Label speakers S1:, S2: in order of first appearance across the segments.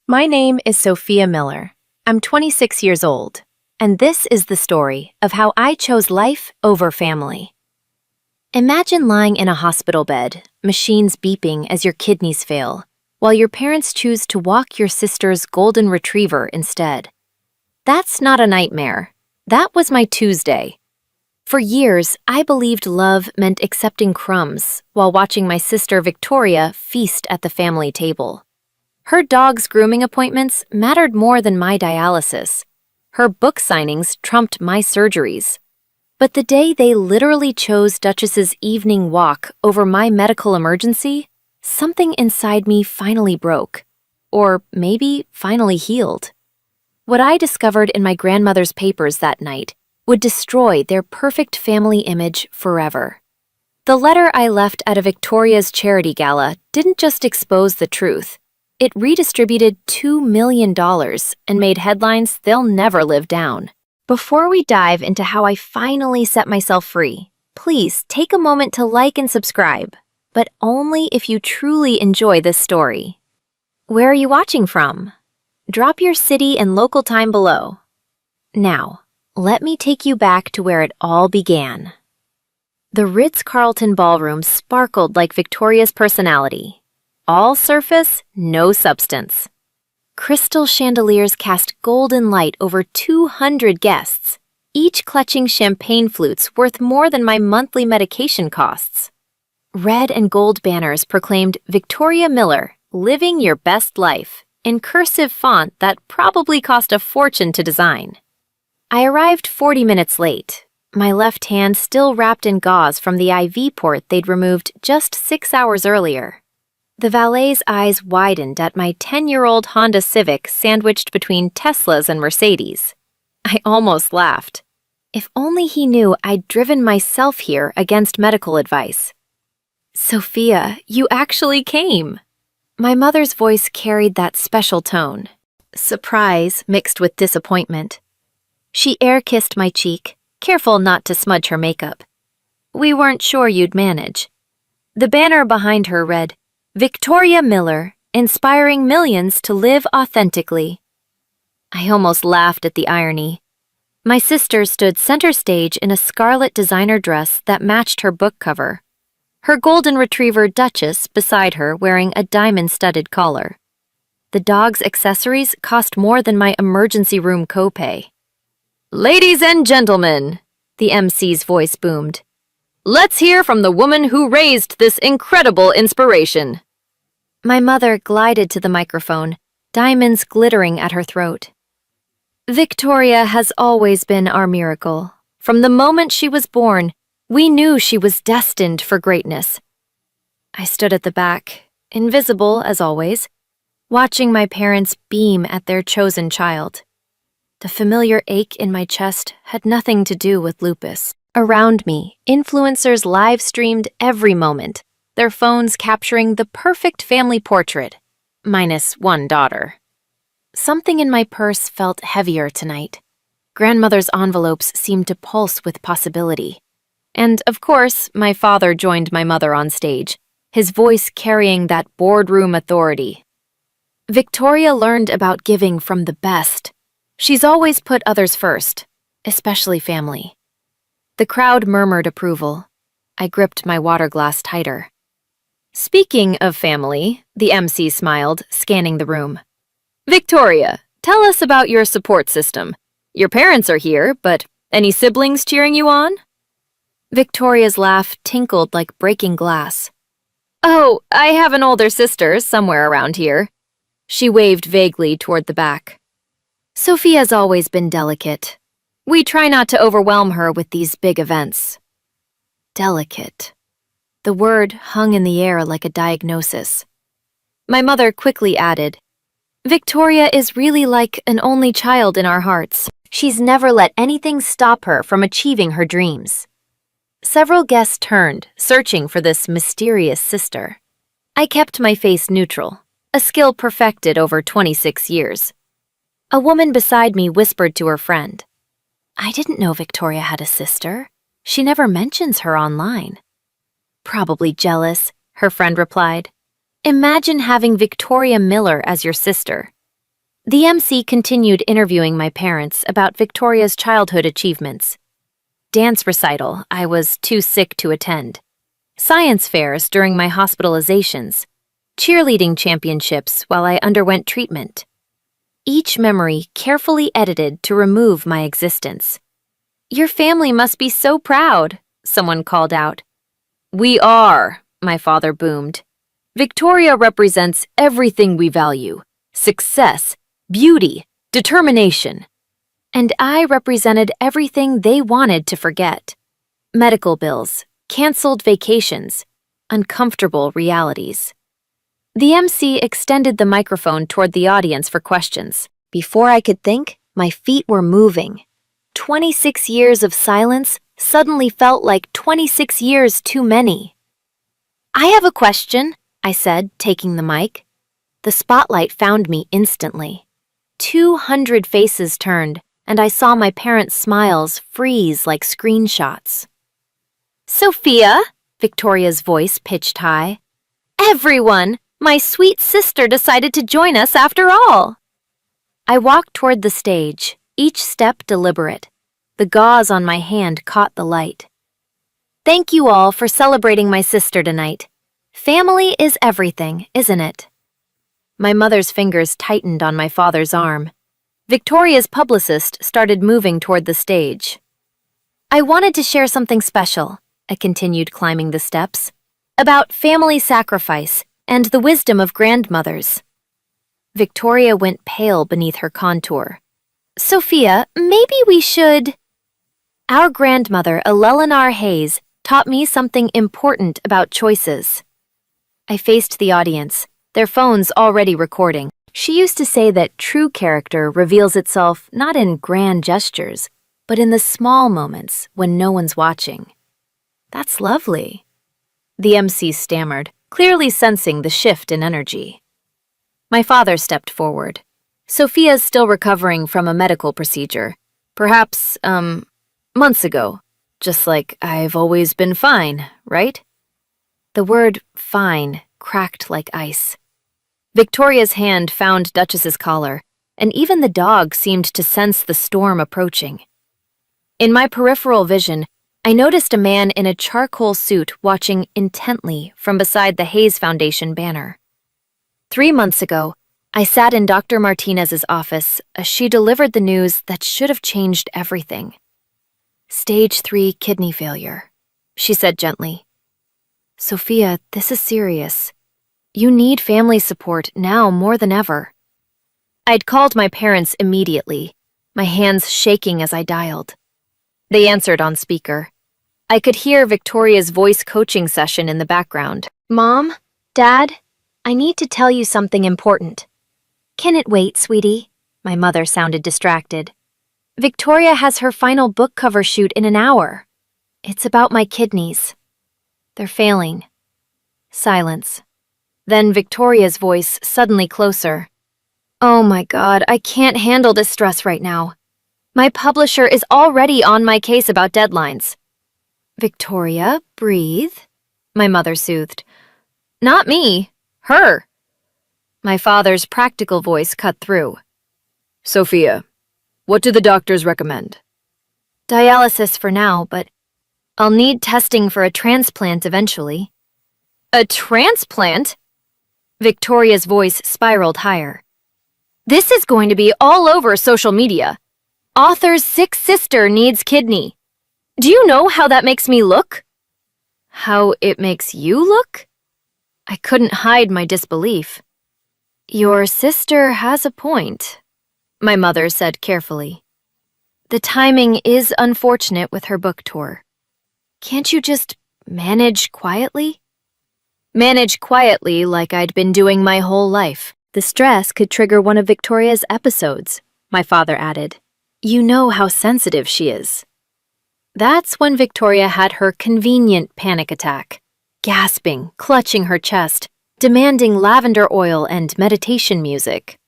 S1: My name is Sophia Miller. I'm 26 years old, and this is the story of how I chose life over family. Imagine lying in a hospital bed, machines beeping as your kidneys fail, while your parents choose to walk your sister's golden retriever instead. That's not a nightmare. That was my Tuesday. For years, I believed love meant accepting crumbs while watching my sister Victoria feast at the family table. Her dog's grooming appointments mattered more than my dialysis. Her book signings trumped my surgeries. But the day they literally chose Duchess's evening walk over my medical emergency, something inside me finally broke. Or maybe finally healed. What I discovered in my grandmother's papers that night would destroy their perfect family image forever. The letter I left at a Victoria's charity gala didn't just expose the truth. It redistributed $2 million and made headlines they'll never live down. Before we dive into how I finally set myself free, please take a moment to like and subscribe, but only if you truly enjoy this story. Where are you watching from? Drop your city and local time below. Now, let me take you back to where it all began. The Ritz-Carlton ballroom sparkled like Victoria's personality. All surface, no substance. Crystal chandeliers cast golden light over 200 guests, each clutching champagne flutes worth more than my monthly medication costs. Red and gold banners proclaimed Victoria Miller, living your best life, in cursive font that probably cost a fortune to design. I arrived 40 minutes late, my left hand still wrapped in gauze from the IV port they'd removed just 6 hours earlier. The valet's eyes widened at my 10-year-old Honda Civic sandwiched between Teslas and Mercedes. I almost laughed. If only he knew I'd driven myself here against medical advice. "Sophia, you actually came." My mother's voice carried that special tone, surprise mixed with disappointment. She air-kissed my cheek, careful not to smudge her makeup. "We weren't sure you'd manage." The banner behind her read, "Victoria Miller, inspiring millions to live authentically." I almost laughed at the irony. My sister stood center stage in a scarlet designer dress that matched her book cover. Her golden retriever Duchess beside her wearing a diamond-studded collar. The dog's accessories cost more than my emergency room copay. "Ladies and gentlemen," the MC's voice boomed, "let's hear from the woman who raised this incredible inspiration." My mother glided to the microphone, diamonds glittering at her throat. "Victoria has always been our miracle. From the moment she was born, we knew she was destined for greatness." I stood at the back, invisible as always, watching my parents beam at their chosen child. The familiar ache in my chest had nothing to do with lupus. Around me, influencers live-streamed every moment, their phones capturing the perfect family portrait, minus one daughter. Something in my purse felt heavier tonight. Grandmother's envelopes seemed to pulse with possibility. And, of course, my father joined my mother on stage, his voice carrying that boardroom authority. Victoria learned about giving from the best. She's always put others first, especially family. The crowd murmured approval. I gripped my water glass tighter. "Speaking of family," the MC smiled, scanning the room. "Victoria, tell us about your support system. Your parents are here, but any siblings cheering you on?" Victoria's laugh tinkled like breaking glass. "Oh, I have an older sister somewhere around here." She waved vaguely toward the back. "Sophia's always been delicate. We try not to overwhelm her with these big events." Delicate. The word hung in the air like a diagnosis. My mother quickly added, "Victoria is really like an only child in our hearts. She's never let anything stop her from achieving her dreams." Several guests turned, searching for this mysterious sister. I kept my face neutral, a skill perfected over 26 years. A woman beside me whispered to her friend, "I didn't know Victoria had a sister. She never mentions her online." "Probably jealous," her friend replied. "Imagine having Victoria Miller as your sister. The MC continued interviewing my parents about Victoria's childhood achievements. Dance recital I was too sick to attend. Science fairs during my hospitalizations. Cheerleading championships while I underwent treatment. Each memory carefully edited to remove my existence. "Your family must be so proud," someone called out. "We are," my father boomed. "Victoria represents everything we value: success, beauty, determination." And I represented everything they wanted to forget: medical bills, canceled vacations, uncomfortable realities. The MC extended the microphone toward the audience for questions. Before I could think, my feet were moving. 26 years of silence suddenly felt like 26 years too many. "I have a question," I said, taking the mic. The spotlight found me instantly. 200 faces turned, and I saw my parents' smiles freeze like screenshots. "Sophia," Victoria's voice pitched high. "Everyone! My sweet sister decided to join us after all." I walked toward the stage, each step deliberate. The gauze on my hand caught the light. "Thank you all for celebrating my sister tonight. Family is everything, isn't it?" My mother's fingers tightened on my father's arm. Victoria's publicist started moving toward the stage. "I wanted to share something special," I continued, climbing the steps, "about family sacrifice and the wisdom of grandmothers." Victoria went pale beneath her contour. "Sophia, maybe we should—" "Our grandmother, Eleanor Hayes, taught me something important about choices." I faced the audience, their phones already recording. She used to say that true character reveals itself not in grand gestures, but in the small moments when no one's watching. "That's lovely." The MC stammered, clearly sensing the shift in energy. My father stepped forward. "Sophia's still recovering from a medical procedure. Perhaps, months ago. Just like I've always been fine, right?" The word "fine" cracked like ice. Victoria's hand found Duchess's collar, and even the dog seemed to sense the storm approaching. In my peripheral vision, I noticed a man in a charcoal suit watching intently from beside the Hayes Foundation banner. 3 months ago, I sat in Dr. Martinez's office as she delivered the news that should have changed everything. "Stage 3 kidney failure," she said gently. "Sophia, this is serious. You need family support now more than ever." I'd called my parents immediately, my hands shaking as I dialed. They answered on speaker. I could hear Victoria's voice coaching session in the background. "Mom? Dad? I need to tell you something important." "Can it wait, sweetie?" My mother sounded distracted. "Victoria has her final book cover shoot in an hour. It's about my kidneys. They're failing." Silence. Then Victoria's voice suddenly closer. "Oh my God, I can't handle this stress right now. My publisher is already on my case about deadlines." "Victoria, breathe," my mother soothed. "Not me, her." My father's practical voice cut through. "Sophia, what do the doctors recommend?" "Dialysis for now, but I'll need testing for a transplant eventually." "A transplant?" Victoria's voice spiraled higher. "This is going to be all over social media. Author's sick sister needs kidney. Do you know how that makes me look?" "How it makes you look?" I couldn't hide my disbelief. "Your sister has a point," my mother said carefully. "The timing is unfortunate with her book tour. Can't you just manage quietly?" "Manage quietly like I'd been doing my whole life. The stress could trigger one of Victoria's episodes," my father added. "You know how sensitive she is." That's when Victoria had her convenient panic attack, gasping, clutching her chest, demanding lavender oil and meditation music.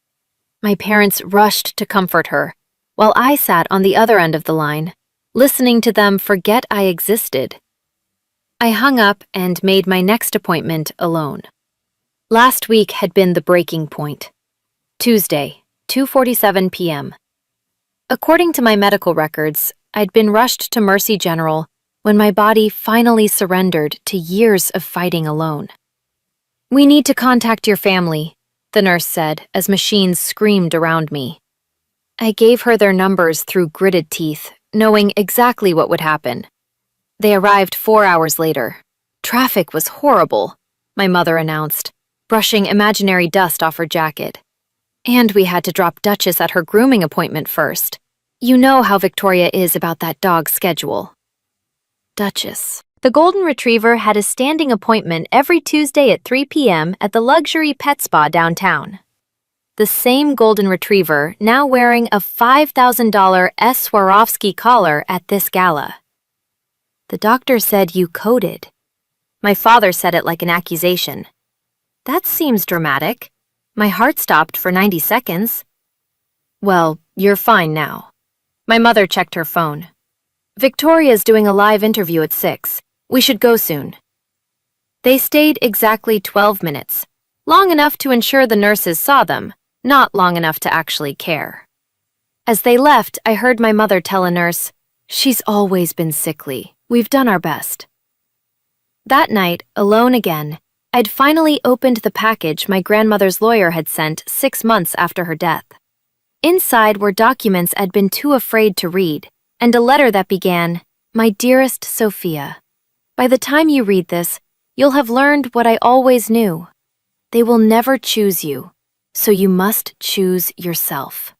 S1: My parents rushed to comfort her, while I sat on the other end of the line, listening to them forget I existed. I hung up and made my next appointment alone. Last week had been the breaking point. Tuesday, 2:47 p.m. According to my medical records, I'd been rushed to Mercy General when my body finally surrendered to years of fighting alone. "We need to contact your family," the nurse said as machines screamed around me. I gave her their numbers through gritted teeth, knowing exactly what would happen. They arrived 4 hours later. "Traffic was horrible," my mother announced, brushing imaginary dust off her jacket. "And we had to drop Duchess at her grooming appointment first. You know how Victoria is about that dog's schedule." Duchess. The golden retriever had a standing appointment every Tuesday at 3 p.m. at the luxury pet spa downtown. The same golden retriever now wearing a $5,000 S. Swarovski collar at this gala. "The doctor said you coded." My father said it like an accusation. "That seems dramatic. My heart stopped for 90 seconds. "Well, you're fine now." My mother checked her phone. "Victoria's doing a live interview at 6. We should go soon." They stayed exactly 12 minutes, long enough to ensure the nurses saw them, not long enough to actually care. As they left, I heard my mother tell a nurse, "She's always been sickly. We've done our best." That night, alone again, I'd finally opened the package my grandmother's lawyer had sent 6 months after her death. Inside were documents I'd been too afraid to read, and a letter that began, "My dearest Sophia, by the time you read this, you'll have learned what I always knew. They will never choose you, so you must choose yourself."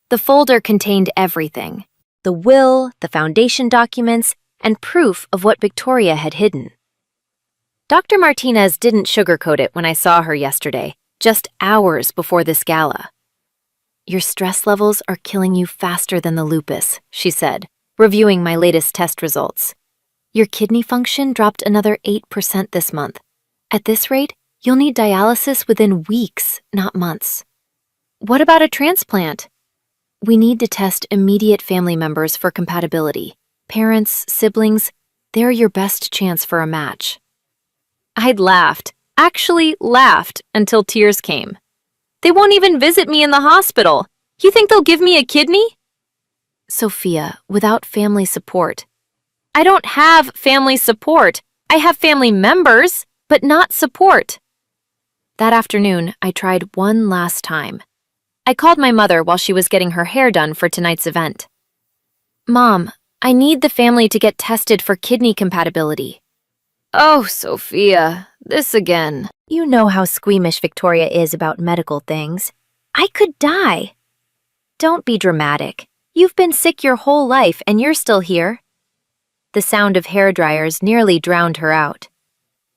S1: The folder contained everything: the will, the foundation documents, and proof of what Victoria had hidden. Dr. Martinez didn't sugarcoat it when I saw her yesterday, just hours before this gala. "Your stress levels are killing you faster than the lupus," she said, reviewing my latest test results. "Your kidney function dropped another 8% this month. At this rate, you'll need dialysis within weeks, not months." "What about a transplant?" "We need to test immediate family members for compatibility. Parents, siblings, they're your best chance for a match." I'd laughed, actually laughed, until tears came. "They won't even visit me in the hospital. You think they'll give me a kidney?" "Sophia, without family support." "I don't have family support. I have family members, but not support." That afternoon, I tried one last time. I called my mother while she was getting her hair done for tonight's event. "Mom, I need the family to get tested for kidney compatibility." "Oh, Sophia, this again." You know how squeamish Victoria is about medical things. I could die. "Don't be dramatic. You've been sick your whole life and you're still here." The sound of hair dryers nearly drowned her out.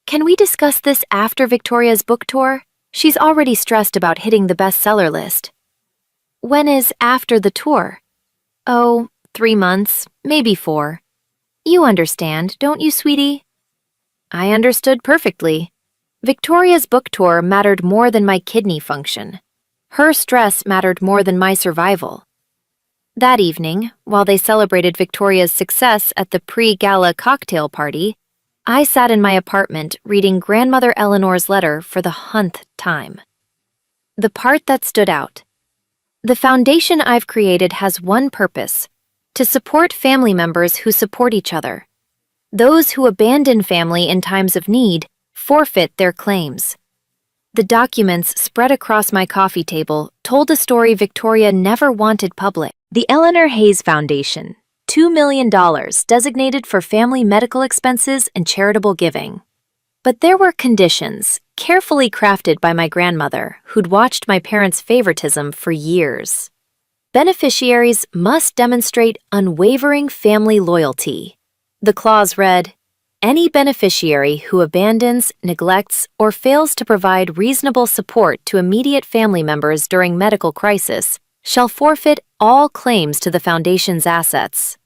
S1: "Can we discuss this after Victoria's book tour? She's already stressed about hitting the bestseller list." "When is after the tour?" "Oh, 3 months, maybe 4. You understand, don't you, sweetie?" I understood perfectly. Victoria's book tour mattered more than my kidney function. Her stress mattered more than my survival. That evening, while they celebrated Victoria's success at the pre-gala cocktail party, I sat in my apartment reading Grandmother Eleanor's letter for the 100th time. The part that stood out: "The foundation I've created has one purpose: to support family members who support each other. Those who abandon family in times of need forfeit their claims." The documents spread across my coffee table told a story Victoria never wanted public. The Eleanor Hayes Foundation, $2 million designated for family medical expenses and charitable giving. But there were conditions, carefully crafted by my grandmother, who'd watched my parents' favoritism for years. Beneficiaries must demonstrate unwavering family loyalty. The clause read, "Any beneficiary who abandons, neglects, or fails to provide reasonable support to immediate family members during medical crisis shall forfeit all claims to the Foundation's assets."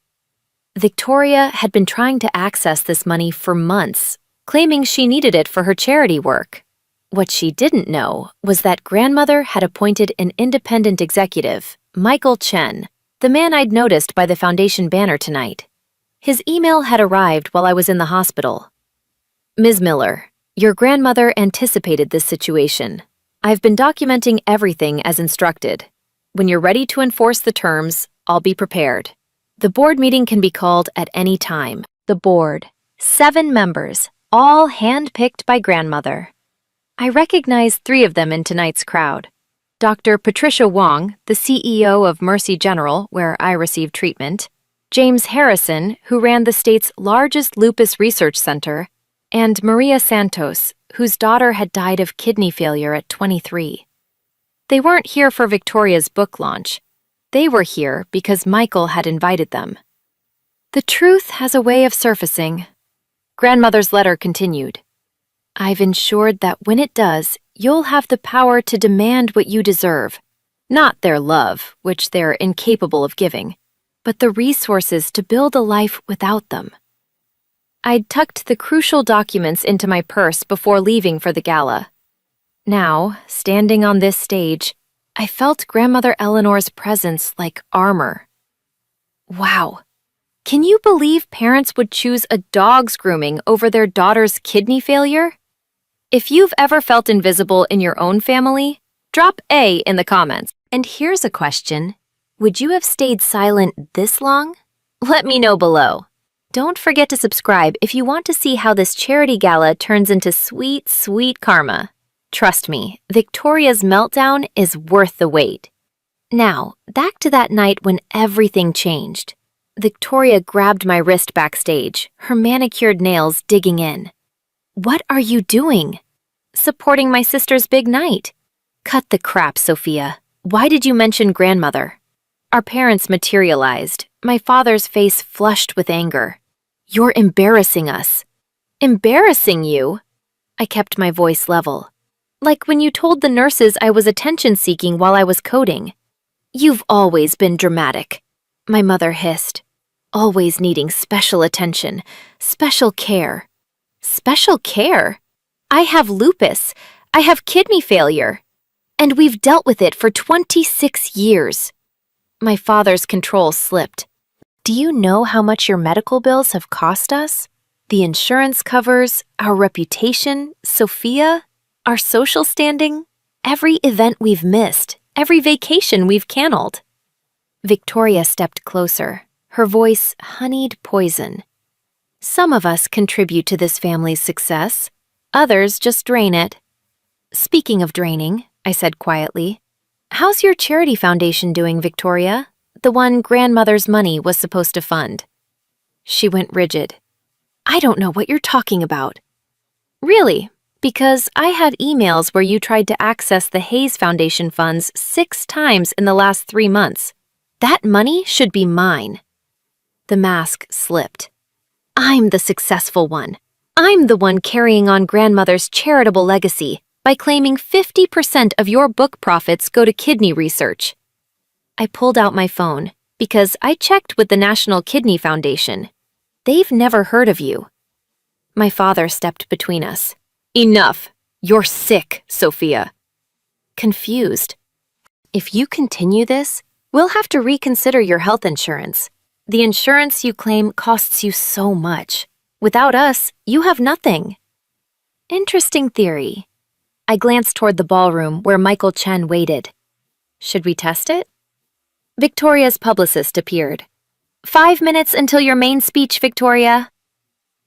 S1: Victoria had been trying to access this money for months, claiming she needed it for her charity work. What she didn't know was that grandmother had appointed an independent executive, Michael Chen, the man I'd noticed by the Foundation banner tonight. His email had arrived while I was in the hospital. "Ms. Miller, your grandmother anticipated this situation. I've been documenting everything as instructed. When you're ready to enforce the terms, I'll be prepared. The board meeting can be called at any time. The board. 7 members, all hand-picked by grandmother. I recognize 3 of them in tonight's crowd. Dr. Patricia Wong, the CEO of Mercy General, where I received treatment, James Harrison, who ran the state's largest lupus research center, and Maria Santos, whose daughter had died of kidney failure at 23. They weren't here for Victoria's book launch. They were here because Michael had invited them. The truth has a way of surfacing. Grandmother's letter continued. I've ensured that when it does, you'll have the power to demand what you deserve. Not their love, which they're incapable of giving, but the resources to build a life without them. I'd tucked the crucial documents into my purse before leaving for the gala. Now, standing on this stage, I felt Grandmother Eleanor's presence like armor. Wow. Can you believe parents would choose a dog's grooming over their daughter's kidney failure? If you've ever felt invisible in your own family, drop A in the comments. And here's a question. Would you have stayed silent this long? Let me know below. Don't forget to subscribe if you want to see how this charity gala turns into sweet, sweet karma. Trust me, Victoria's meltdown is worth the wait. Now, back to that night when everything changed. Victoria grabbed my wrist backstage, her manicured nails digging in. What are you doing? Supporting my sister's big night. Cut the crap, Sophia. Why did you mention grandmother? Our parents materialized, my father's face flushed with anger. You're embarrassing us. Embarrassing you? I kept my voice level. Like when you told the nurses I was attention-seeking while I was coding. You've always been dramatic, my mother hissed. Always needing special attention, special care. Special care? I have lupus. I have kidney failure. And we've dealt with it for 26 years. My father's control slipped. Do you know how much your medical bills have cost us? The insurance covers, our reputation, Sophia, our social standing, every event we've missed, every vacation we've canceled. Victoria stepped closer, her voice honeyed poison. Some of us contribute to this family's success, others just drain it. Speaking of draining, I said quietly, how's your charity foundation doing, Victoria? The one grandmother's money was supposed to fund. She went rigid. I don't know what you're talking about. Really? Because I had emails where you tried to access the Hayes Foundation funds 6 times in the last 3 months. That money should be mine. The mask slipped. I'm the successful one. I'm the one carrying on grandmother's charitable legacy by claiming 50% of your book profits go to kidney research. I pulled out my phone because I checked with the National Kidney Foundation. They've never heard of you. My father stepped between us. Enough! You're sick, Sophia. Confused. If you continue this, we'll have to reconsider your health insurance. The insurance you claim costs you so much. Without us, you have nothing. Interesting theory. I glanced toward the ballroom where Michael Chen waited. Should we test it? Victoria's publicist appeared. 5 minutes until your main speech, Victoria.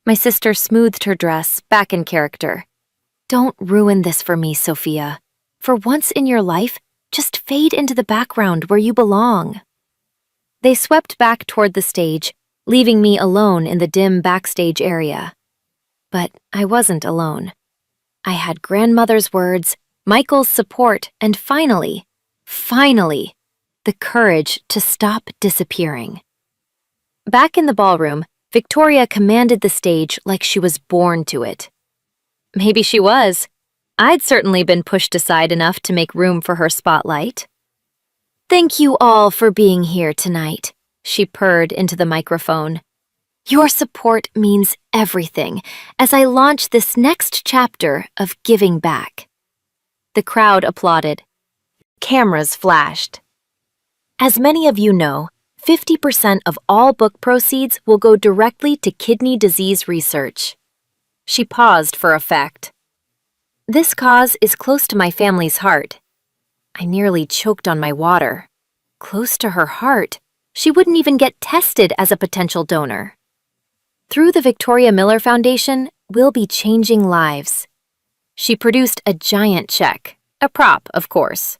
S1: My sister smoothed her dress, back in character. Don't ruin this for me, Sophia. For once in your life, just fade into the background where you belong. They swept back toward the stage, leaving me alone in the dim backstage area. But I wasn't alone. I had grandmother's words, Michael's support, and finally, the courage to stop disappearing. Back in the ballroom, Victoria commanded the stage like she was born to it. Maybe she was. I'd certainly been pushed aside enough to make room for her spotlight. Thank you all for being here tonight, she purred into the microphone. Your support means everything as I launch this next chapter of giving back. The crowd applauded. Cameras flashed. As many of you know, 50% of all book proceeds will go directly to kidney disease research. She paused for effect. This cause is close to my family's heart. I nearly choked on my water. Close to her heart, she wouldn't even get tested as a potential donor. Through the Victoria Miller Foundation, we'll be changing lives. She produced a giant check, a prop, of course.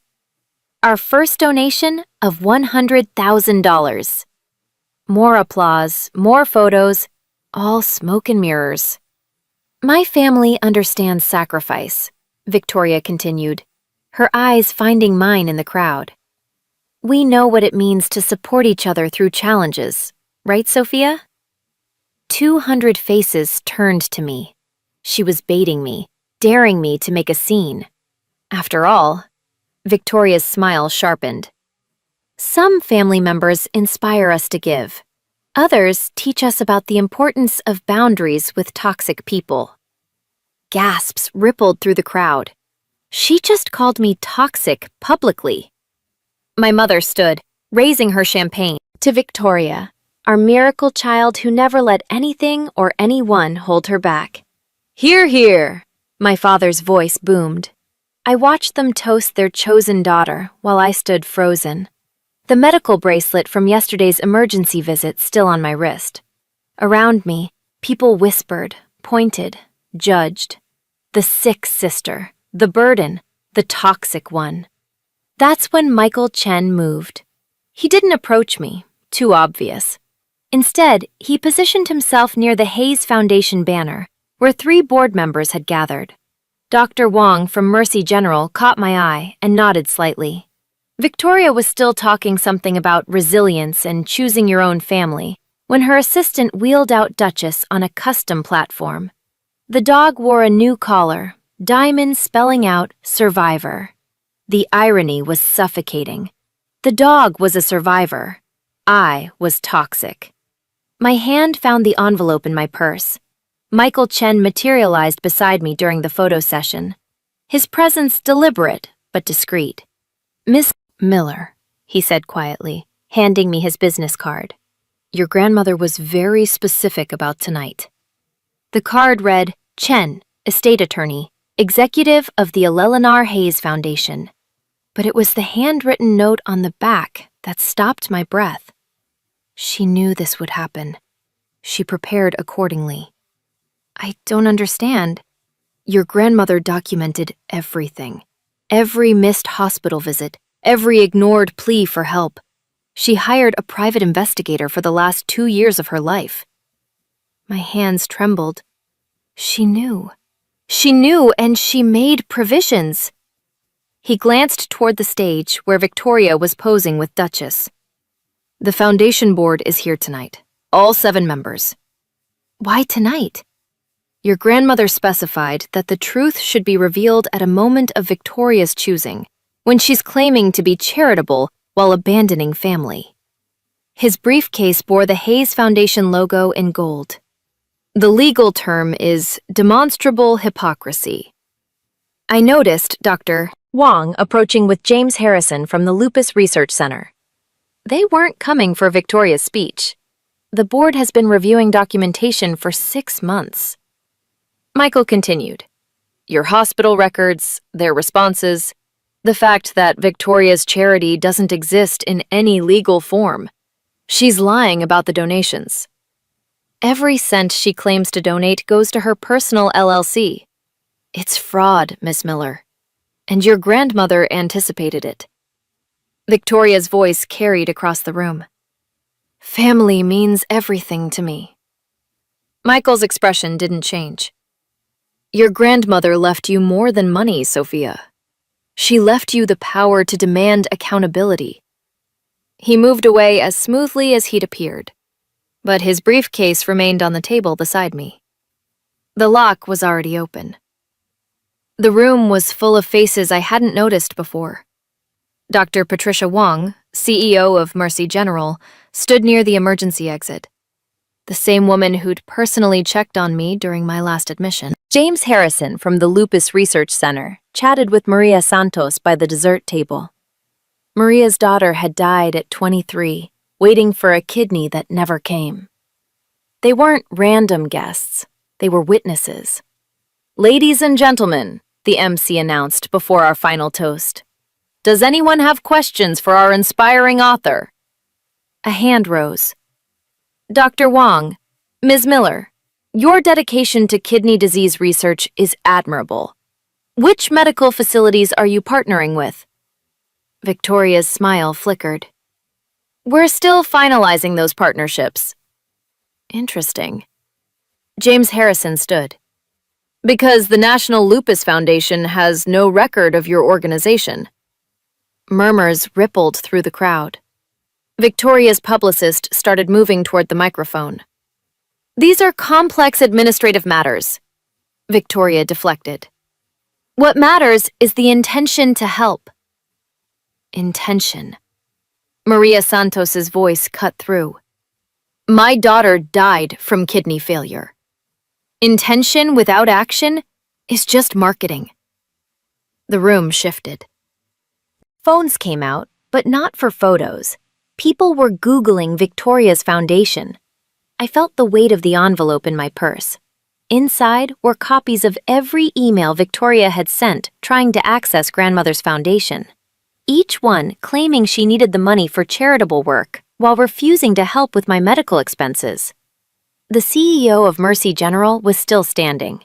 S1: Our first donation of $100,000. More applause, more photos, all smoke and mirrors. My family understands sacrifice, Victoria continued, her eyes finding mine in the crowd. We know what it means to support each other through challenges, right, Sophia? 200 faces turned to me. She was baiting me, daring me to make a scene. After all, Victoria's smile sharpened. Some family members inspire us to give. Others teach us about the importance of boundaries with toxic people. Gasps rippled through the crowd. She just called me toxic publicly. My mother stood, raising her champagne, to Victoria, our miracle child who never let anything or anyone hold her back. Hear, hear, my father's voice boomed. I watched them toast their chosen daughter while I stood frozen. The medical bracelet from yesterday's emergency visit still on my wrist. Around me, people whispered, pointed, judged. The sick sister, the burden, the toxic one. That's when Michael Chen moved. He didn't approach me, too obvious. Instead, he positioned himself near the Hayes Foundation banner, where 3 board members had gathered. Dr. Wong from Mercy General caught my eye and nodded slightly. Victoria was still talking something about resilience and choosing your own family when her assistant wheeled out Duchess on a custom platform. The dog wore a new collar, diamonds spelling out Survivor. The irony was suffocating. The dog was a survivor. I was toxic. My hand found the envelope in my purse. Michael Chen materialized beside me during the photo session. His presence deliberate but discreet. Miss Miller, he said quietly, handing me his business card. Your grandmother was very specific about tonight. The card read, Chen, estate attorney, executive of the Eleanor Hayes Foundation. But it was the handwritten note on the back that stopped my breath. She knew this would happen. She prepared accordingly. I don't understand. Your grandmother documented everything. Every missed hospital visit, every ignored plea for help. She hired a private investigator for the last 2 years of her life. My hands trembled. She knew. She knew, and she made provisions. He glanced toward the stage where Victoria was posing with Duchess. The foundation board is here tonight. All 7 members. Why tonight? Your grandmother specified that the truth should be revealed at a moment of Victoria's choosing, when she's claiming to be charitable while abandoning family. His briefcase bore the Hayes Foundation logo in gold. The legal term is demonstrable hypocrisy. I noticed Dr. Wong approaching with James Harrison from the Lupus Research Center. They weren't coming for Victoria's speech. The board has been reviewing documentation for 6 months. Michael continued. Your hospital records, their responses, the fact that Victoria's charity doesn't exist in any legal form. She's lying about the donations. Every cent she claims to donate goes to her personal LLC. It's fraud, Miss Miller. And your grandmother anticipated it. Victoria's voice carried across the room. Family means everything to me. Michael's expression didn't change. Your grandmother left you more than money, Sophia. She left you the power to demand accountability. He moved away as smoothly as he'd appeared, but his briefcase remained on the table beside me. The lock was already open. The room was full of faces I hadn't noticed before. Dr. Patricia Wong, CEO of Mercy General, stood near the emergency exit. The same woman who'd personally checked on me during my last admission. James Harrison from the Lupus Research Center chatted with Maria Santos by the dessert table. Maria's daughter had died at 23, waiting for a kidney that never came. They weren't random guests, they were witnesses. Ladies and gentlemen, the MC announced before our final toast. Does anyone have questions for our inspiring author? A hand rose. Dr. Wong, Ms. Miller, your dedication to kidney disease research is admirable. Which medical facilities are you partnering with? Victoria's smile flickered. We're still finalizing those partnerships. Interesting. James Harrison stood. Because the National Lupus Foundation has no record of your organization. Murmurs rippled through the crowd. Victoria's publicist started moving toward the microphone. These are complex administrative matters. Victoria deflected. What matters is the intention to help. Intention. Maria Santos's voice cut through. My daughter died from kidney failure. Intention without action is just marketing. The room shifted. Phones came out, but not for photos. People were Googling Victoria's foundation. I felt the weight of the envelope in my purse. Inside were copies of every email Victoria had sent trying to access grandmother's foundation. Each one claiming she needed the money for charitable work while refusing to help with my medical expenses. The CEO of Mercy General was still standing.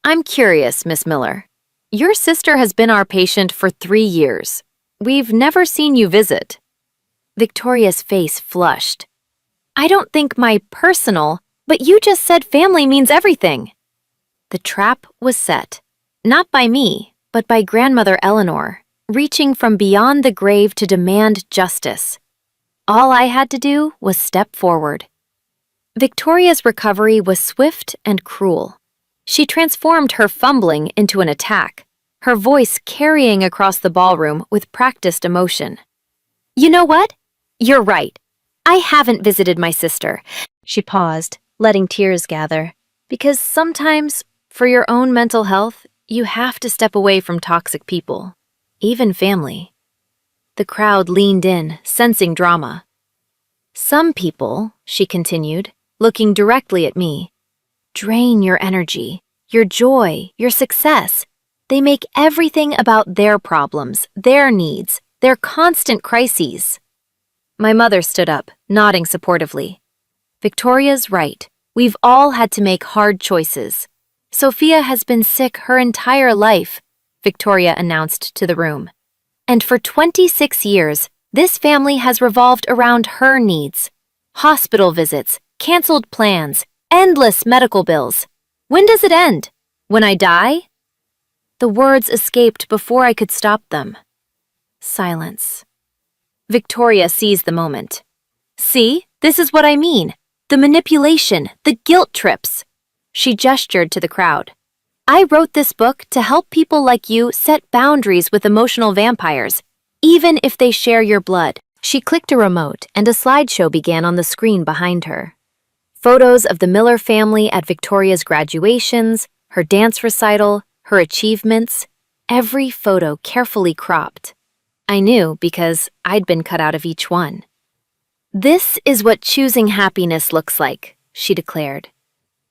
S1: I'm curious, Miss Miller. Your sister has been our patient for 3 years. We've never seen you visit. Victoria's face flushed. I don't think my personal, but you just said family means everything. The trap was set, not by me, but by grandmother Eleanor, reaching from beyond the grave to demand justice. All I had to do was step forward. Victoria's recovery was swift and cruel. She transformed her fumbling into an attack, her voice carrying across the ballroom with practiced emotion. You know what? You're right. I haven't visited my sister. She paused, letting tears gather, because sometimes, for your own mental health, you have to step away from toxic people, even family. The crowd leaned in, sensing drama. Some people, she continued, looking directly at me, drain your energy, your joy, your success. They make everything about their problems, their needs, their constant crises. My mother stood up, nodding supportively. Victoria's right. We've all had to make hard choices. Sophia has been sick her entire life, Victoria announced to the room. And for 26 years, this family has revolved around her needs. Hospital visits, canceled plans, endless medical bills. When does it end? When I die? The words escaped before I could stop them. Silence. Victoria seized the moment. See, this is what I mean. The manipulation, the guilt trips. She gestured to the crowd. I wrote this book to help people like you set boundaries with emotional vampires, even if they share your blood. She clicked a remote and a slideshow began on the screen behind her. Photos of the Miller family at Victoria's graduations, her dance recital, her achievements, every photo carefully cropped. I knew because I'd been cut out of each one. This is what choosing happiness looks like, she declared.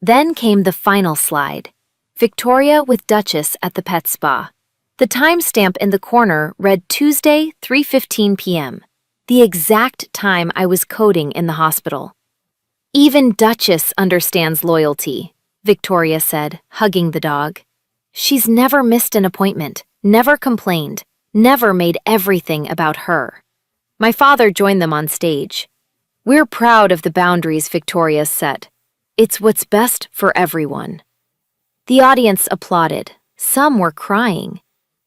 S1: Then came the final slide. Victoria with Duchess at the pet spa. The timestamp in the corner read Tuesday, 3:15 p.m., the exact time I was coding in the hospital. Even Duchess understands loyalty, Victoria said, hugging the dog. She's never missed an appointment, never complained, never made everything about her. My father joined them on stage. We're proud of the boundaries Victoria set. It's what's best for everyone. The audience applauded. Some were crying.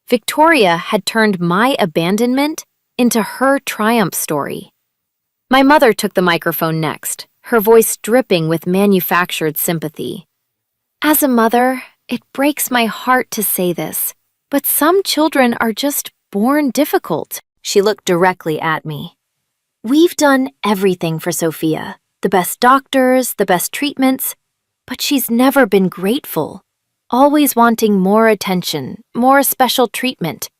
S1: Victoria had turned my abandonment into her triumph story. My mother took the microphone next, her voice dripping with manufactured sympathy. As a mother, it breaks my heart to say this, but some children are just born difficult. She looked directly at me. We've done everything for Sophia, the best doctors, the best treatments, but she's never been grateful, always wanting more attention, more special treatment,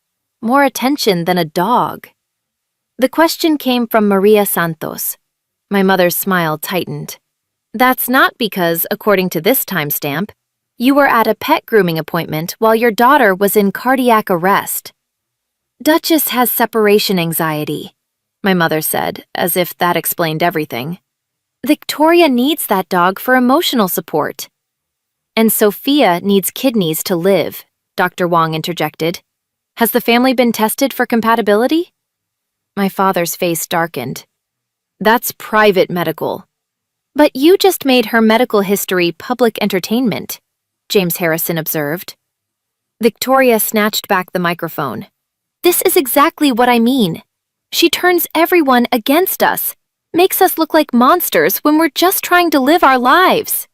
S1: more attention than a dog. The question came from Maria Santos. My mother's smile tightened. That's not because, according to this timestamp, You were at a pet grooming appointment while your daughter was in cardiac arrest. Duchess has separation anxiety, my mother said, as if that explained everything. Victoria needs that dog for emotional support. And Sophia needs kidneys to live, Dr. Wong interjected. Has the family been tested for compatibility? My father's face darkened. That's private medical. But you just made her medical history public entertainment, James Harrison observed. Victoria snatched back the microphone. This is exactly what I mean. She turns everyone against us, makes us look like monsters when we're just trying to live our lives.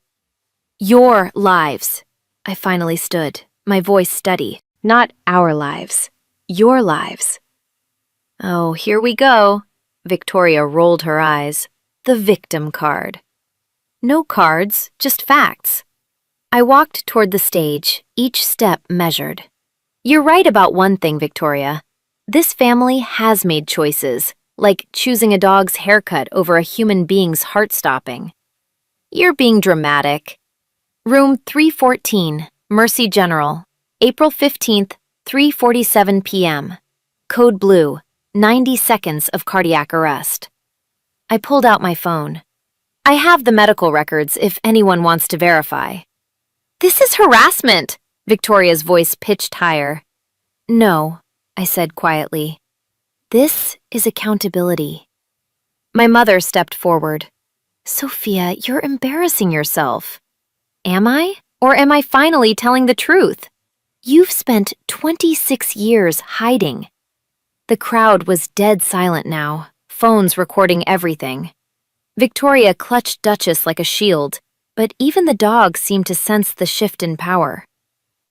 S1: Your lives. I finally stood, my voice steady. Not our lives. Your lives. Oh, here we go. Victoria rolled her eyes. The victim card. No cards, just facts. I walked toward the stage, each step measured. You're right about one thing, Victoria. This family has made choices, like choosing a dog's haircut over a human being's heart stopping. You're being dramatic. Room 314, Mercy General, April 15th, 3:47 p.m. Code Blue, 90 seconds of cardiac arrest. I pulled out my phone. I have the medical records if anyone wants to verify. This is harassment, Victoria's voice pitched higher. No, I said quietly. This is accountability. My mother stepped forward. Sophia, you're embarrassing yourself. Am I? Or am I finally telling the truth? You've spent 26 years hiding. The crowd was dead silent now, phones recording everything. Victoria clutched Duchess like a shield, but even the dog seemed to sense the shift in power.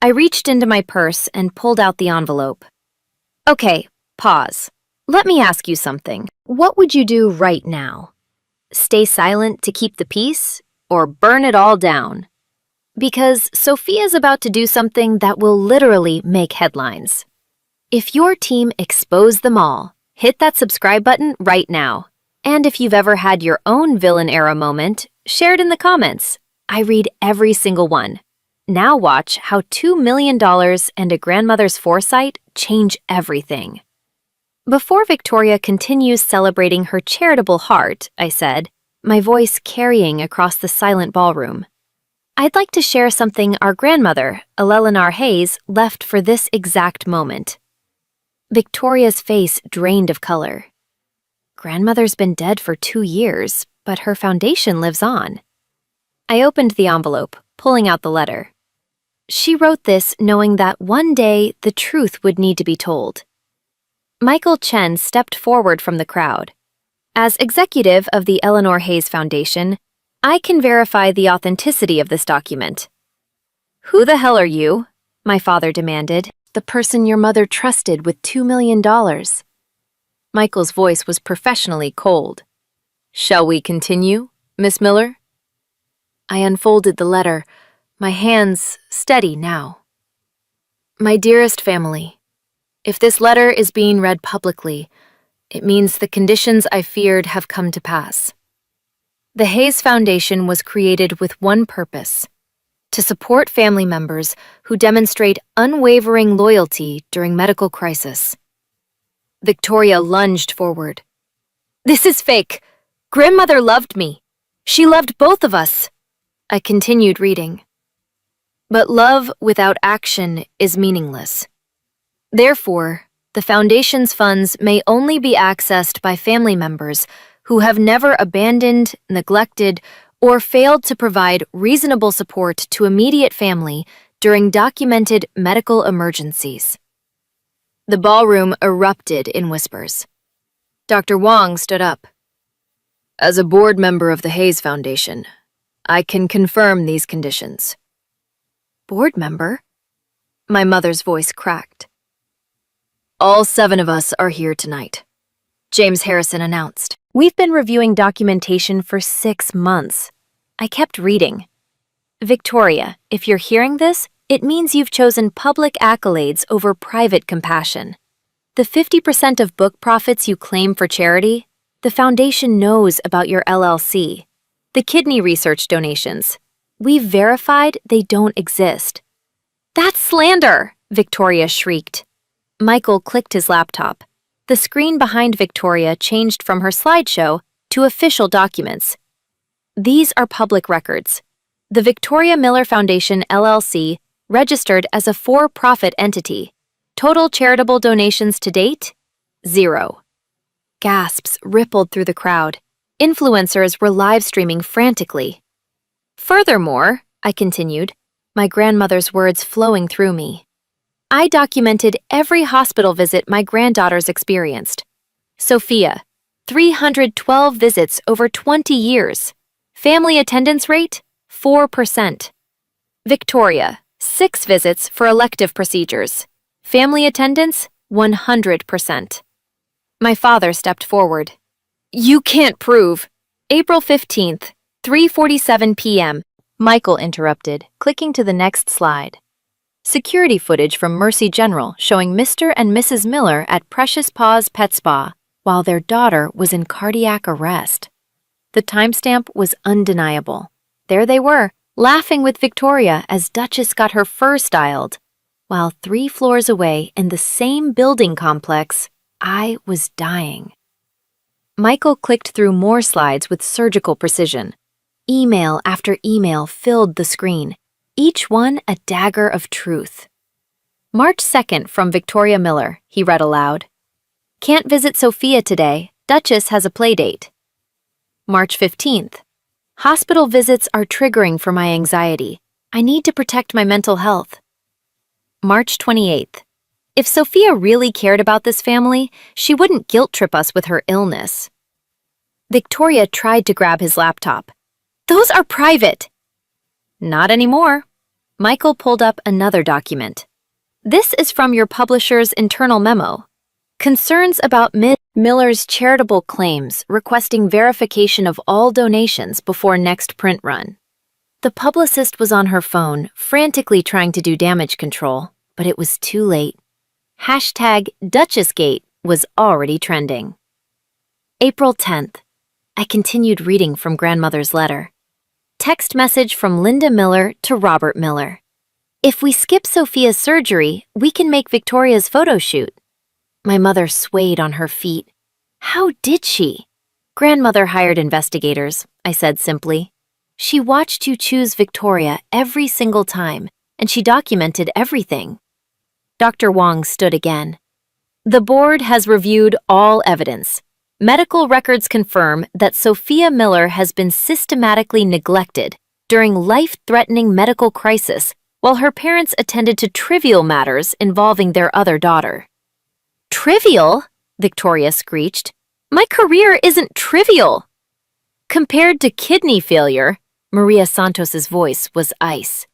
S1: I reached into my purse and pulled out the envelope. Okay, pause. Let me ask you something. What would you do right now? Stay silent to keep the peace, or burn it all down? Because Sophia's about to do something that will literally make headlines. If your team exposed them all, hit that subscribe button right now. And if you've ever had your own villain era moment, share it in the comments. I read every single one. Now watch how $2 million and a grandmother's foresight change everything. Before Victoria continues celebrating her charitable heart, I said, my voice carrying across the silent ballroom, I'd like to share something our grandmother, Eleanor Hayes, left for this exact moment. Victoria's face drained of color. Grandmother's been dead for 2 years, but her foundation lives on. I opened the envelope, pulling out the letter. She wrote this knowing that one day the truth would need to be told. Michael Chen stepped forward from the crowd. As executive of the Eleanor Hayes Foundation, I can verify the authenticity of this document. Who the hell are you? My father demanded. The person your mother trusted with $2 million. Michael's voice was professionally cold. Shall we continue, Miss Miller? I unfolded the letter, my hands steady now. My dearest family, if this letter is being read publicly, it means the conditions I feared have come to pass. The Hayes Foundation was created with one purpose: to support family members who demonstrate unwavering loyalty during medical crisis. Victoria lunged forward. This is fake. Grandmother loved me. She loved both of us. I continued reading. But love without action is meaningless. Therefore, the Foundation's funds may only be accessed by family members who have never abandoned, neglected, or failed to provide reasonable support to immediate family during documented medical emergencies. The ballroom erupted in whispers. Dr. Wong stood up. As a board member of the Hayes Foundation, I can confirm these conditions. Board member? My mother's voice cracked. All 7 of us are here tonight, James Harrison announced. We've been reviewing documentation for 6 months. I kept reading. Victoria, if you're hearing this, it means you've chosen public accolades over private compassion. The 50% of book profits you claim for charity, the Foundation knows about your LLC. The kidney research donations, We've verified they don't exist." "That's slander!" Victoria shrieked. Michael clicked his laptop. The screen behind Victoria changed from her slideshow to official documents. These are public records. The Victoria Miller Foundation, LLC, registered as a for-profit entity. Total charitable donations to date? 0. Gasps rippled through the crowd. Influencers were live streaming frantically. "Furthermore," I continued, my grandmother's words flowing through me, "I documented every hospital visit my granddaughters experienced. Sophia, 312 visits over 20 years. Family attendance rate, 4%. Victoria, 6 visits for elective procedures. Family attendance, 100%. My father stepped forward. "You can't prove." April 15th, 3:47 p.m. Michael interrupted, clicking to the next slide. Security footage from Mercy General showing Mr. and Mrs. Miller at Precious Paws Pet Spa while their daughter was in cardiac arrest. The timestamp was undeniable. There they were, laughing with Victoria as Duchess got her fur styled, while 3 floors away in the same building complex, I was dying. Michael clicked through more slides with surgical precision. Email after email filled the screen, each one a dagger of truth. March 2nd from Victoria Miller, he read aloud. "Can't visit Sophia today. Duchess has a play date." March 15th. "Hospital visits are triggering for my anxiety. I need to protect my mental health." March 28th. "If Sophia really cared about this family, she wouldn't guilt trip us with her illness." Victoria tried to grab his laptop. "Those are private." "Not anymore." Michael pulled up another document. "This is from your publisher's internal memo. Concerns about Miller's charitable claims requesting verification of all donations before next print run." The publicist was on her phone, frantically trying to do damage control, but it was too late. Hashtag Duchessgate was already trending. April 10th. I continued reading from grandmother's letter. Text message from Linda Miller to Robert Miller. "If we skip Sophia's surgery, we can make Victoria's photo shoot." My mother swayed on her feet. "How did she?" "Grandmother hired investigators," I said simply. "She watched you choose Victoria every single time, and she documented everything." Dr. Wong stood again. "The board has reviewed all evidence. Medical records confirm that Sophia Miller has been systematically neglected during life-threatening medical crisis while her parents attended to trivial matters involving their other daughter." "Trivial?" Victoria screeched. "My career isn't trivial." "Compared to kidney failure," Maria Santos's voice was ice.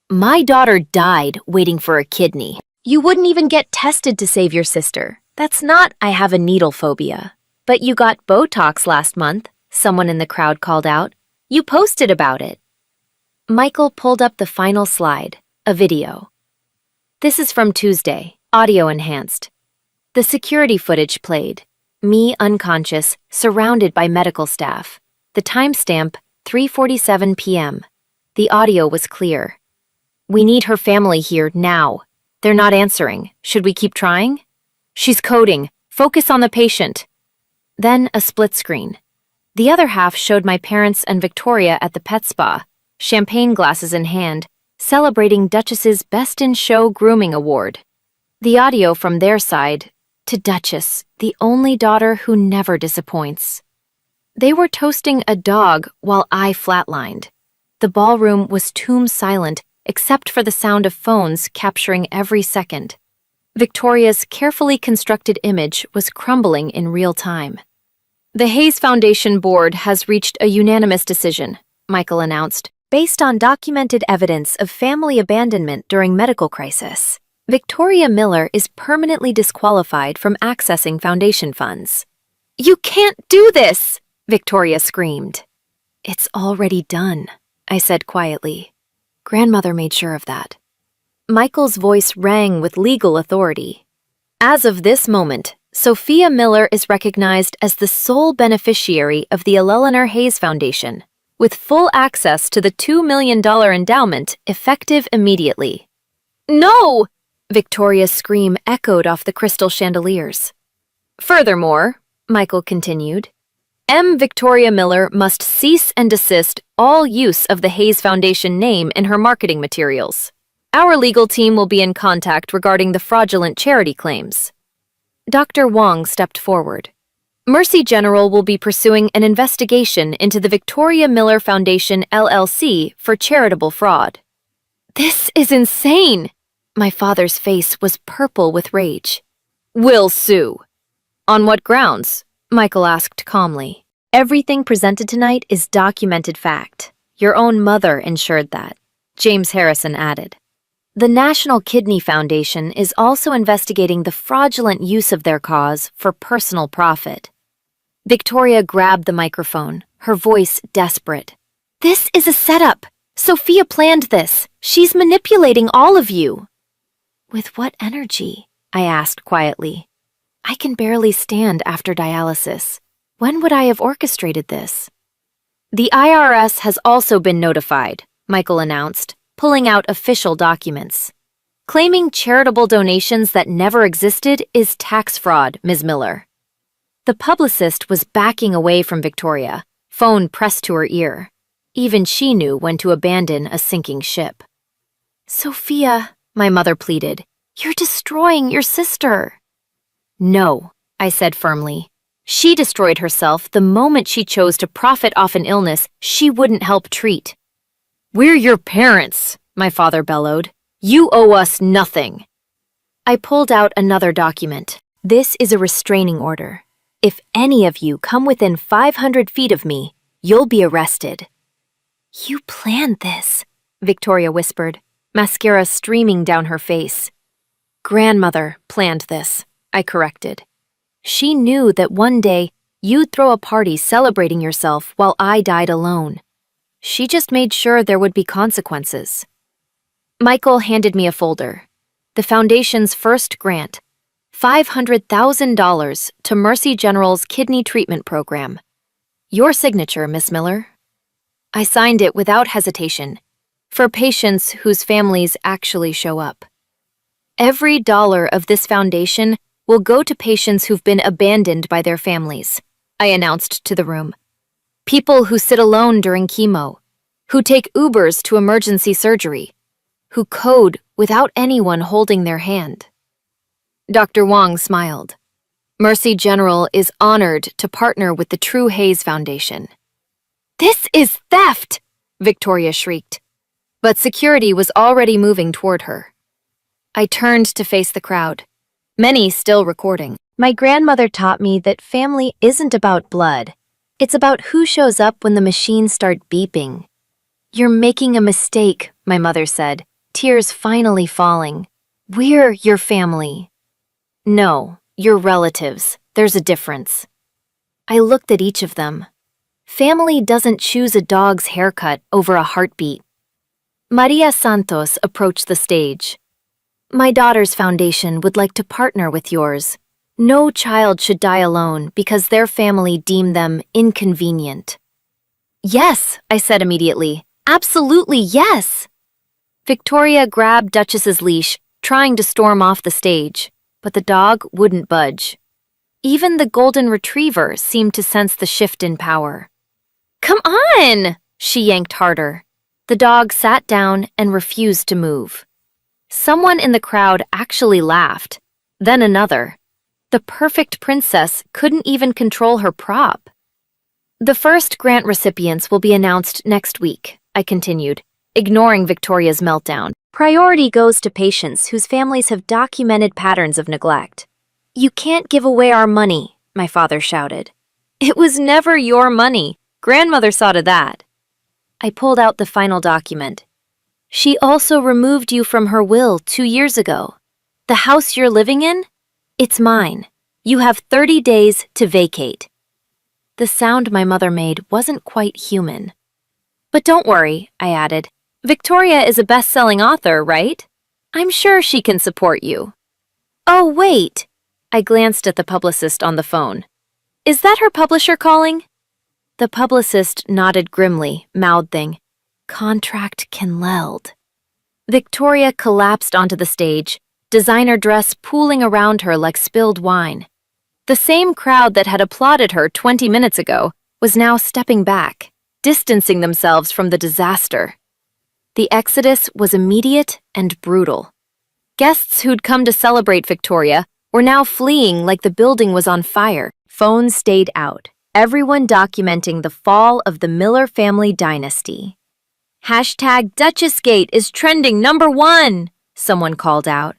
S1: "My daughter died waiting for a kidney. You wouldn't even get tested to save your sister. That's not I have a needle phobia. But you got Botox last month," someone in the crowd called out. "You posted about it." Michael pulled up the final slide, a video. "This is from Tuesday, audio enhanced." The security footage played. Me unconscious, surrounded by medical staff. The timestamp, 3:47 p.m. The audio was clear. "We need her family here now. They're not answering. Should we keep trying?" "She's coding. Focus on the patient." Then a split screen. The other half showed my parents and Victoria at the pet spa, champagne glasses in hand, celebrating Duchess's Best in Show Grooming Award. The audio from their side, "To Duchess, the only daughter who never disappoints." They were toasting a dog while I flatlined. The ballroom was tomb silent except for the sound of phones capturing every second. Victoria's carefully constructed image was crumbling in real time. "The Hayes Foundation board has reached a unanimous decision," Michael announced, "based on documented evidence of family abandonment during medical crisis. Victoria Miller is permanently disqualified from accessing foundation funds." "You can't do this!" Victoria screamed. "It's already done," I said quietly. Grandmother made sure of that. Michael's voice rang with legal authority. "As of this moment, Sophia Miller is recognized as the sole beneficiary of the Eleanor Hayes Foundation. with full access to the $2 million endowment effective immediately. No! Victoria's scream echoed off the crystal chandeliers. Furthermore, Michael continued, Victoria Miller must cease and desist all use of the Hayes Foundation name in her marketing materials. Our legal team will be in contact regarding the fraudulent charity claims. Dr. Wong stepped forward. Mercy General will be pursuing an investigation into the Victoria Miller Foundation LLC for charitable fraud. This is insane! My father's face was purple with rage. We'll sue. On what grounds? Michael asked calmly. Everything presented tonight is documented fact. Your own mother ensured that, James Harrison added. The National Kidney Foundation is also investigating the fraudulent use of their cause for personal profit. Victoria grabbed the microphone, her voice desperate. This is a setup. Sophia planned this. She's manipulating all of you. With what energy? I asked quietly. I can barely stand after dialysis. When would I have orchestrated this? The IRS has also been notified, Michael announced, pulling out official documents. Claiming charitable donations that never existed is tax fraud, Ms. Miller. The publicist was backing away from Victoria, phone pressed to her ear. Even she knew when to abandon a sinking ship. Sophia, my mother pleaded, you're destroying your sister. No, I said firmly. She destroyed herself the moment she chose to profit off an illness she wouldn't help treat. We're your parents, my father bellowed. You owe us nothing. I pulled out another document. This is a restraining order. If any of you come within 500 feet of me, you'll be arrested. You planned this, Victoria whispered, mascara streaming down her face. Grandmother planned this, I corrected. She knew that one day you'd throw a party celebrating yourself while I died alone. She just made sure there would be consequences. Michael handed me a folder. The Foundation's first grant, $500,000 to Mercy General's kidney treatment program. Your signature, Miss Miller. I signed it without hesitation, for patients whose families actually show up. Every dollar of this foundation will go to patients who've been abandoned by their families, I announced to the room. People who sit alone during chemo, who take Ubers to emergency surgery, who code without anyone holding their hand. Dr. Wong smiled. Mercy General is honored to partner with the True Hayes Foundation. This is theft! Victoria shrieked. But security was already moving toward her. I turned to face the crowd, many still recording. My grandmother taught me that family isn't about blood. It's about who shows up when the machines start beeping. You're making a mistake, my mother said, tears finally falling. We're your family. No, you're relatives. There's a difference. I looked at each of them. Family doesn't choose a dog's haircut over a heartbeat. Maria Santos approached the stage. My daughter's foundation would like to partner with yours. No child should die alone because their family deemed them inconvenient. Yes, I said immediately. Absolutely yes. Victoria grabbed Duchess's leash, trying to storm off the stage, but the dog wouldn't budge. Even the golden retriever seemed to sense the shift in power. Come on! She yanked harder. The dog sat down and refused to move. Someone in the crowd actually laughed, then another. The perfect princess couldn't even control her prop. The first grant recipients will be announced next week, I continued, ignoring Victoria's meltdown. Priority goes to patients whose families have documented patterns of neglect. You can't give away our money, my father shouted. It was never your money. Grandmother saw to that. I pulled out the final document. She also removed you from her will 2 years ago. The house you're living in? It's mine. You have 30 days to vacate. The sound my mother made wasn't quite human. But don't worry, I added. Victoria is a best-selling author, right? I'm sure she can support you. Oh, wait. I glanced at the publicist on the phone. Is that her publisher calling? The publicist nodded grimly, mouthing, "Contract canelled." Victoria collapsed onto the stage, designer dress pooling around her like spilled wine. The same crowd that had applauded her 20 minutes ago was now stepping back, distancing themselves from the disaster. The exodus was immediate and brutal. Guests who'd come to celebrate Victoria were now fleeing like the building was on fire. Phones stayed out, everyone documenting the fall of the Miller family dynasty. #DuchessGate is trending #1, someone called out.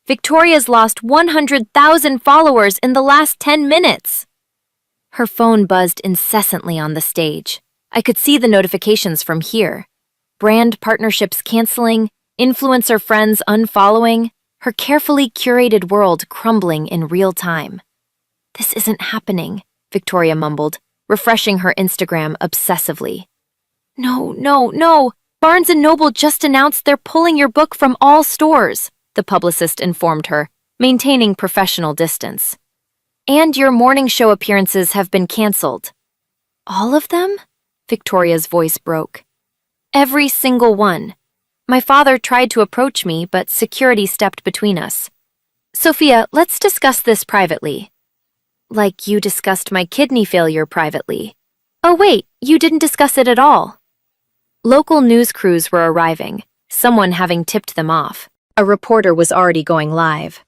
S1: Victoria's lost 100,000 followers in the last 10 minutes. Her phone buzzed incessantly on the stage. I could see the notifications from here. Brand partnerships canceling, influencer friends unfollowing, her carefully curated world crumbling in real time. "This isn't happening," Victoria mumbled, refreshing her Instagram obsessively. No. Barnes & Noble just announced they're pulling your book from all stores," the publicist informed her, maintaining professional distance. "And your morning show appearances have been canceled." "All of them?" Victoria's voice broke. "Every single one. My father tried to approach me, but security stepped between us. Sophia, let's discuss this privately." "Like you discussed my kidney failure privately." "Oh wait, you didn't discuss it at all." Local news crews were arriving, someone having tipped them off. A reporter was already going live.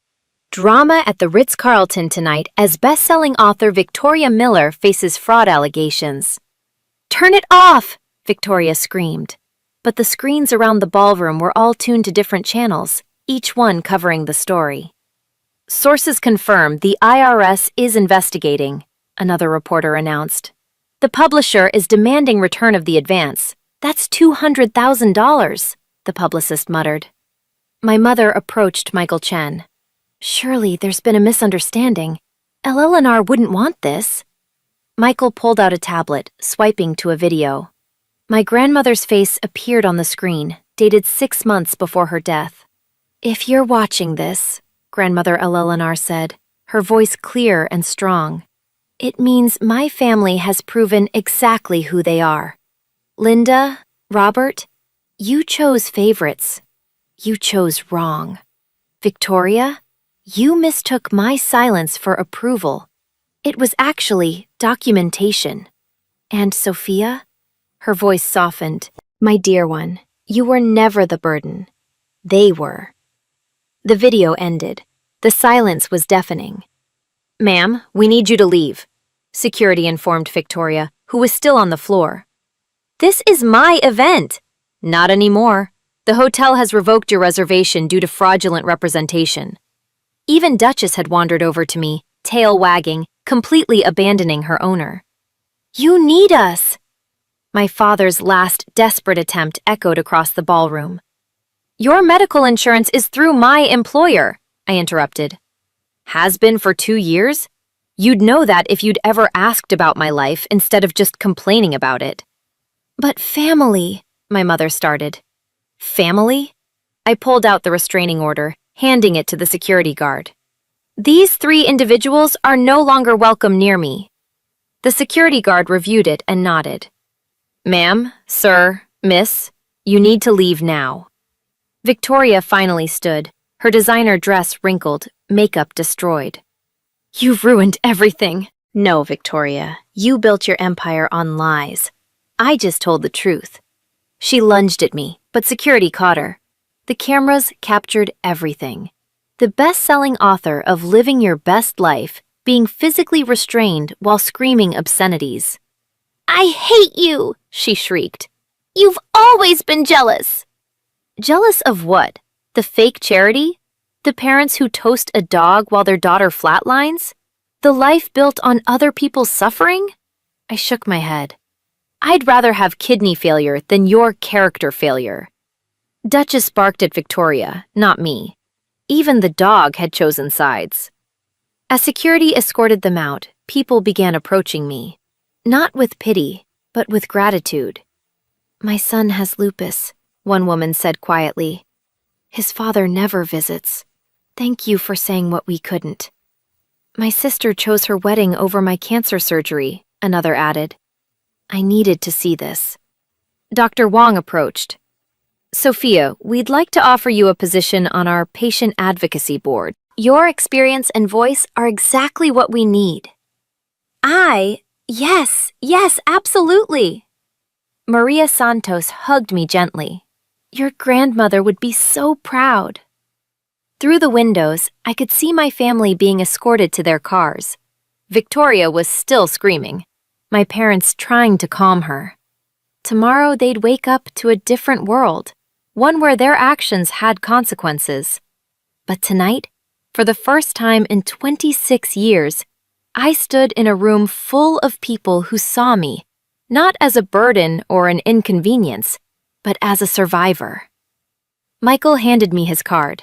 S1: "Drama at the Ritz-Carlton tonight as best-selling author Victoria Miller faces fraud allegations." "Turn it off!" Victoria screamed. But the screens around the ballroom were all tuned to different channels, each one covering the story. "Sources confirm the IRS is investigating," another reporter announced. "The publisher is demanding return of the advance. That's $200,000, the publicist muttered. My mother approached Michael Chen. "Surely there's been a misunderstanding. Eleanor wouldn't want this." Michael pulled out a tablet, swiping to a video. My grandmother's face appeared on the screen, dated 6 months before her death. "If you're watching this," Grandmother Eleanor said, her voice clear and strong, "it means my family has proven exactly who they are. Linda, Robert, you chose favorites. You chose wrong. Victoria, you mistook my silence for approval. It was actually documentation. And Sophia?" Her voice softened. "My dear one, you were never the burden. They were." The video ended. The silence was deafening. "Ma'am, we need you to leave," security informed Victoria, who was still on the floor. "This is my event." "Not anymore. The hotel has revoked your reservation due to fraudulent representation." Even Duchess had wandered over to me, tail wagging, completely abandoning her owner. "You need us." My father's last desperate attempt echoed across the ballroom. "Your medical insurance is through my employer," I interrupted. "Has been for 2 years? You'd know that if you'd ever asked about my life instead of just complaining about it." "But family," my mother started. "Family?" I pulled out the restraining order, handing it to the security guard. "These 3 individuals are no longer welcome near me." The security guard reviewed it and nodded. "Ma'am, sir, miss, you need to leave now." Victoria finally stood, her designer dress wrinkled, makeup destroyed. "You've ruined everything." "No, Victoria, you built your empire on lies. I just told the truth." She lunged at me, but security caught her. The cameras captured everything. The best-selling author of Living Your Best Life being physically restrained while screaming obscenities. "I hate you," she shrieked. "You've always been jealous." Jealous of what? The fake charity? The parents who toast a dog while their daughter flatlines? The life built on other people's suffering? I shook my head. "I'd rather have kidney failure than your character failure." Duchess barked at Victoria, not me. Even the dog had chosen sides. As security escorted them out, people began approaching me. Not with pity, but with gratitude. "My son has lupus," one woman said quietly. "His father never visits. Thank you for saying what we couldn't." "My sister chose her wedding over my cancer surgery," another added. I needed to see this. Dr. Wong approached. Sophia, we'd like to offer you a position on our patient advocacy board. Your experience and voice are exactly what we need. Yes, absolutely. Maria Santos hugged me gently. Your grandmother would be so proud. Through the windows, I could see my family being escorted to their cars. Victoria was still screaming, my parents trying to calm her. Tomorrow they'd wake up to a different world, one where their actions had consequences. But tonight, for the first time in 26 years, I stood in a room full of people who saw me, not as a burden or an inconvenience, but as a survivor. Michael handed me his card.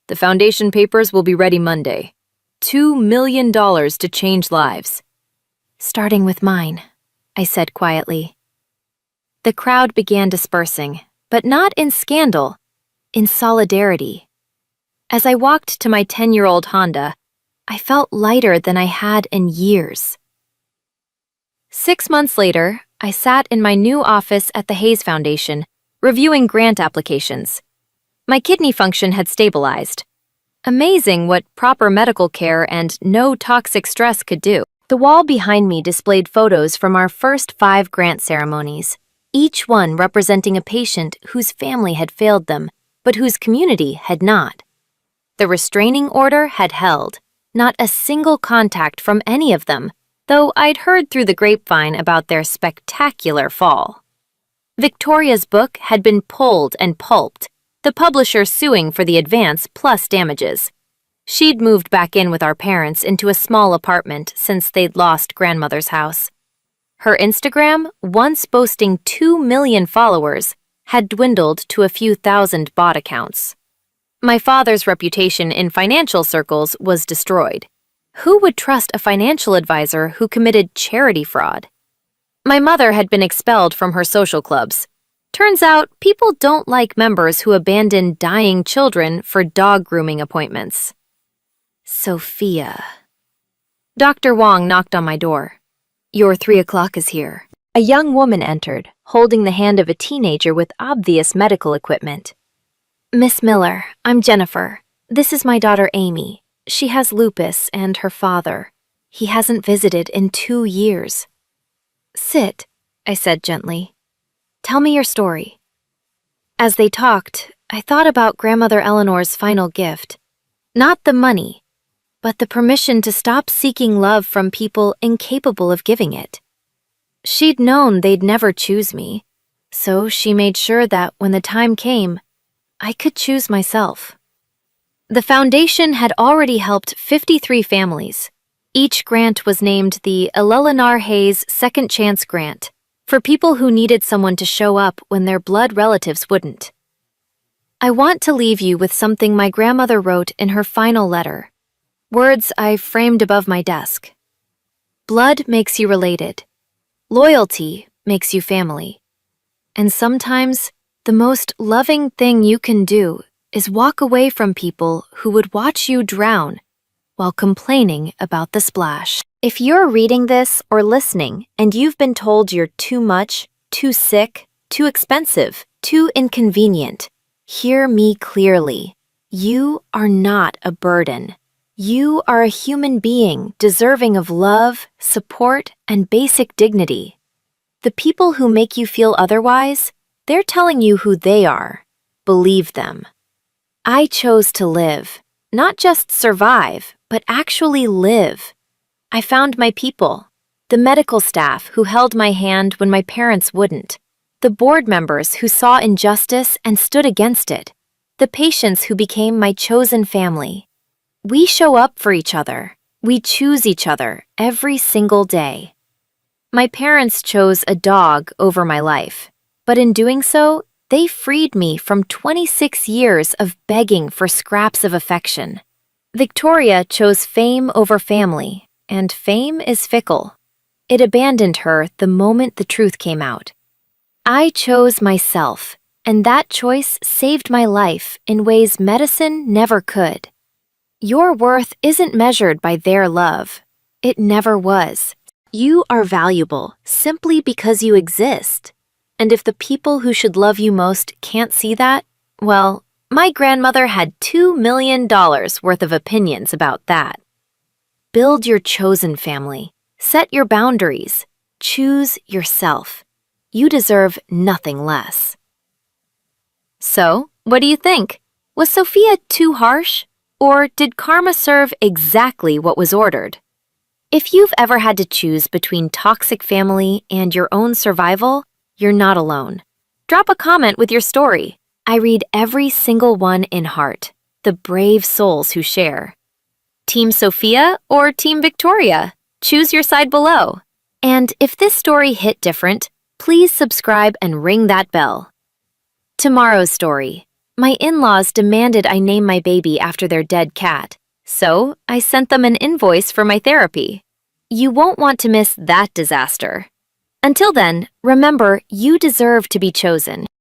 S1: The foundation papers will be ready Monday. $2 million to change lives. Starting with mine, I said quietly. The crowd began dispersing, but not in scandal, in solidarity. As I walked to my 10-year-old Honda, I felt lighter than I had in years. 6 months later, I sat in my new office at the Hayes Foundation, reviewing grant applications. My kidney function had stabilized. Amazing what proper medical care and no toxic stress could do. The wall behind me displayed photos from our first 5 grant ceremonies, each one representing a patient whose family had failed them, but whose community had not. The restraining order had held, not a single contact from any of them, though I'd heard through the grapevine about their spectacular fall. Victoria's book had been pulled and pulped, the publisher suing for the advance plus damages. She'd moved back in with our parents into a small apartment since they'd lost grandmother's house. Her Instagram, once boasting 2 million followers, had dwindled to a few thousand bot accounts. My father's reputation in financial circles was destroyed. Who would trust a financial advisor who committed charity fraud? My mother had been expelled from her social clubs. Turns out, people don't like members who abandon dying children for dog grooming appointments. Sophia. Dr. Wong knocked on my door. Your 3 o'clock is here. A young woman entered, holding the hand of a teenager with obvious medical equipment. Miss Miller, I'm Jennifer. This is my daughter Amy. She has lupus and her father. He hasn't visited in 2 years. Sit, I said gently. Tell me your story. As they talked, I thought about Grandmother Eleanor's final gift. Not the money, but the permission to stop seeking love from people incapable of giving it. She'd known they'd never choose me, so she made sure that when the time came, I could choose myself. The foundation had already helped 53 families. Each grant was named the Eleanor Hayes Second Chance Grant, for people who needed someone to show up when their blood relatives wouldn't. I want to leave you with something my grandmother wrote in her final letter, words I framed above my desk. Blood makes you related. Loyalty makes you family. And sometimes, the most loving thing you can do is walk away from people who would watch you drown while complaining about the splash. If you're reading this or listening and you've been told you're too much, too sick, too expensive, too inconvenient, hear me clearly. You are not a burden. You are a human being deserving of love, support, and basic dignity. The people who make you feel otherwise, they're telling you who they are. Believe them. I chose to live, not just survive, but actually live. I found my people, the medical staff who held my hand when my parents wouldn't, the board members who saw injustice and stood against it, the patients who became my chosen family. We show up for each other. We choose each other every single day. My parents chose a dog over my life, but in doing so, they freed me from 26 years of begging for scraps of affection. Victoria chose fame over family, and fame is fickle. It abandoned her the moment the truth came out. I chose myself, and that choice saved my life in ways medicine never could. Your worth isn't measured by their love. It never was. You are valuable simply because you exist. And if the people who should love you most can't see that, well, my grandmother had $2 million worth of opinions about that. Build your chosen family. Set your boundaries. Choose yourself. You deserve nothing less. So, what do you think? Was Sophia too harsh? Or did karma serve exactly what was ordered? If you've ever had to choose between toxic family and your own survival, you're not alone. Drop a comment with your story. I read every single one in heart, the brave souls who share. Team Sophia or Team Victoria? Choose your side below. And if this story hit different, please subscribe and ring that bell. Tomorrow's story. My in-laws demanded I name my baby after their dead cat, so I sent them an invoice for my therapy. You won't want to miss that disaster. Until then, remember, you deserve to be chosen.